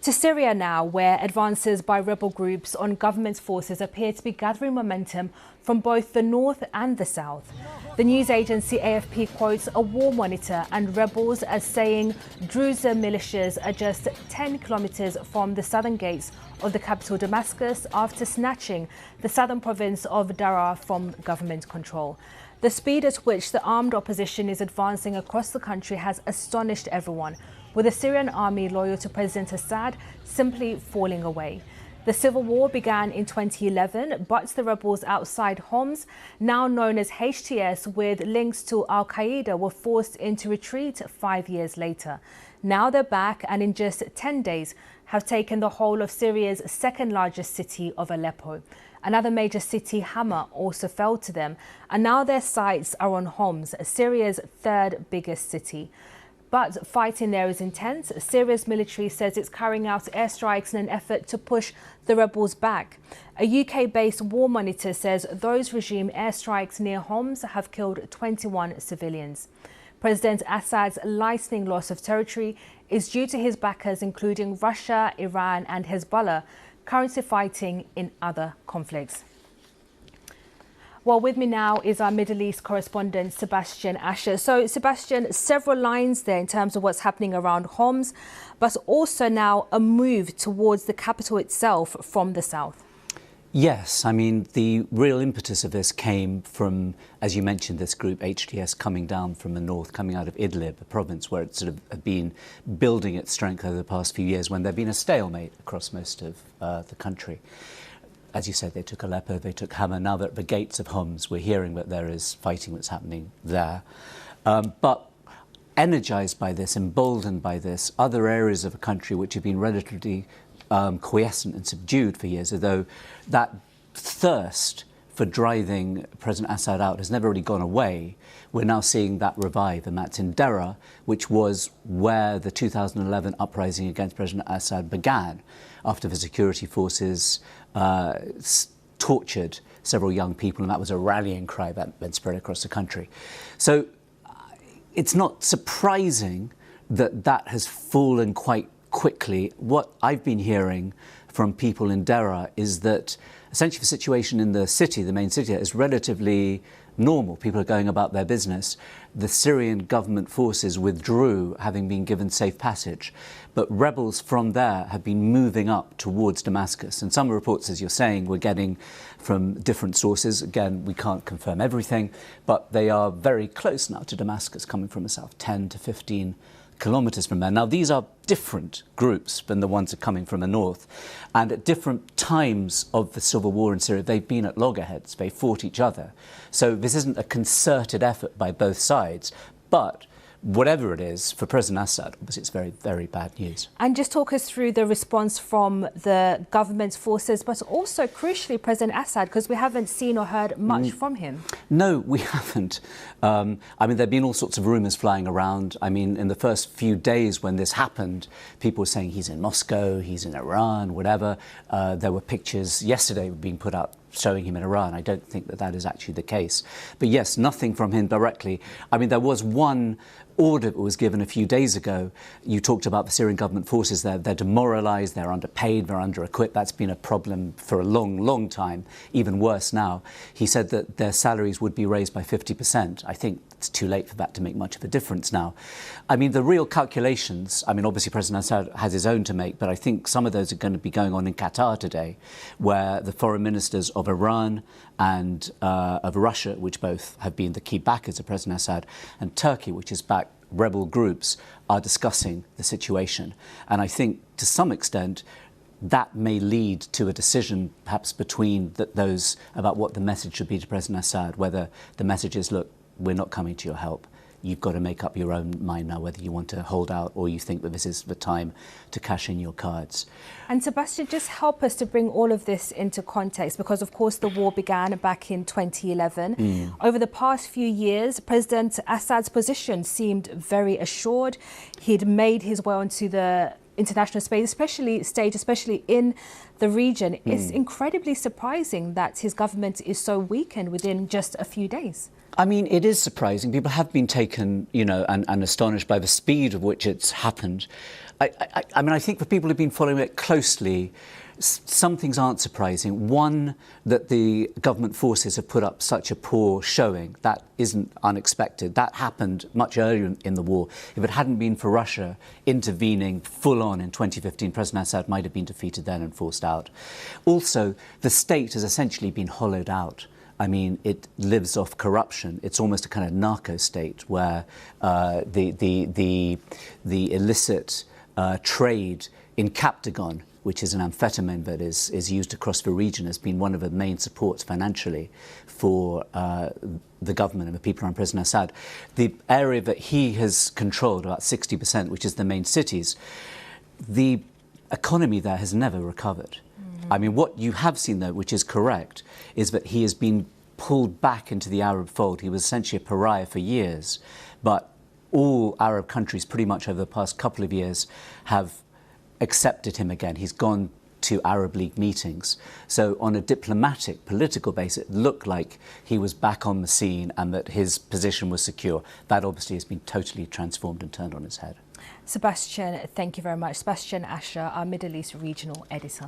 To Syria now, where advances by rebel groups on government forces appear to be gathering momentum from both the north and the south. The news agency AFP quotes a war monitor and rebels as saying Druze militias are just 10 kilometers from the southern gates of the capital Damascus after snatching the southern province of Deraa from government control. The speed at which the armed opposition is advancing across the country has astonished everyone, with the Syrian army loyal to President Assad simply falling away. The civil war began in 2011, but the rebels outside Homs, now known as HTS with links to al-Qaeda, were forced into retreat 5 years later. Now they're back and in just 10 days have taken the whole of Syria's second largest city of Aleppo. Another major city, Hama, also fell to them, and now their sights are on Homs, Syria's third biggest city. But fighting there is intense. Syria's military says it's carrying out airstrikes in an effort to push the rebels back. A UK-based war monitor says those regime airstrikes near Homs have killed 21 civilians. President Assad's lightning loss of territory is due to his backers, including Russia, Iran and Hezbollah, currently fighting in other conflicts. Well, with me now is our Middle East correspondent, Sebastian Asher. So, Sebastian, several lines there in terms of what's happening around Homs, but also now a move towards the capital itself from the south. Yes, I mean, the real impetus of this came from, as you mentioned, this group HTS coming down from the north, coming out of Idlib, a province where it sort of been building its strength over the past few years when there'd been a stalemate across most of the country. As you said, they took Aleppo, they took Hama. Now they're at the gates of Homs. We're hearing that there is fighting that's happening there. But energized by this, emboldened by this, other areas of the country which have been relatively quiescent and subdued for years, although that thirst for driving President Assad out has never really gone away. We're now seeing that revive, and that's in Deraa, which was where the 2011 uprising against President Assad began, after the security forces tortured several young people, and that was a rallying cry that then spread across the country. So it's not surprising that that has fallen quite quickly. What I've been hearing from people in Deraa is that essentially the situation in the city, the main city, is relatively normal. People are going about their business. The Syrian government forces withdrew, having been given safe passage. But rebels from there have been moving up towards Damascus. And some reports, as you're saying, we're getting from different sources. Again, we can't confirm everything, but they are very close now to Damascus, coming from the south, 10 to 15 kilometers from there. Now, these are different groups than the ones that are coming from the north. And at different times of the civil war in Syria, they've been at loggerheads. They fought each other. So this isn't a concerted effort by both sides. But whatever it is, for President Assad, obviously it's very, very bad news. And just talk us through the response from the government's forces, but also, crucially, President Assad, because we haven't seen or heard much from him. No, we haven't. I mean, there have been all sorts of rumours flying around. I mean, in the first few days when this happened, people were saying he's in Moscow, he's in Iran, whatever. There were pictures yesterday being put out showing him in Iran. I don't think that that is actually the case. But yes, nothing from him directly. I mean, there was one order that was given a few days ago. You talked about the Syrian government forces there. They're demoralised, they're underpaid, they're under-equipped. That's been a problem for a long, long time, even worse now. He said that their salaries would be raised by 50%. I think it's too late for that to make much of a difference now. I mean, the real calculations, I mean, obviously President Assad has his own to make, but I think some of those are going to be going on in Qatar today, where the foreign ministers of Iran and of Russia, which both have been the key backers of President Assad, and Turkey, which has backed rebel groups, are discussing the situation. And I think to some extent that may lead to a decision perhaps between those about what the message should be to President Assad, whether the message is, look, we're not coming to your help. You've got to make up your own mind now whether you want to hold out or you think that this is the time to cash in your cards. And Sebastian, just help us to bring all of this into context, because of course the war began back in 2011. Over the past few years, President Assad's position seemed very assured. He'd made his way onto the international stage, especially in the region. It's incredibly surprising that his government is so weakened within just a few days. I mean, it is surprising. People have been taken, you know, and astonished by the speed of which it's happened. I mean, I think for people who've been following it closely, some things aren't surprising. One, that the government forces have put up such a poor showing. That isn't unexpected. That happened much earlier in the war. If it hadn't been for Russia intervening full on in 2015, President Assad might have been defeated then and forced out. Also, the state has essentially been hollowed out. I mean, it lives off corruption. It's almost a kind of narco state where the illicit trade in Captagon, which is an amphetamine that is used across the region, has been one of the main supports financially for the government and the people around President Assad. The area that he has controlled, about 60%, which is the main cities, the economy there has never recovered. I mean, what you have seen, though, which is correct, is that he has been pulled back into the Arab fold. He was essentially a pariah for years, but all Arab countries pretty much over the past couple of years have accepted him again. He's gone to Arab League meetings. So on a diplomatic, political basis, it looked like he was back on the scene and that his position was secure. That obviously has been totally transformed and turned on its head. Sebastian, thank you very much. Sebastian Asher, our Middle East regional editor.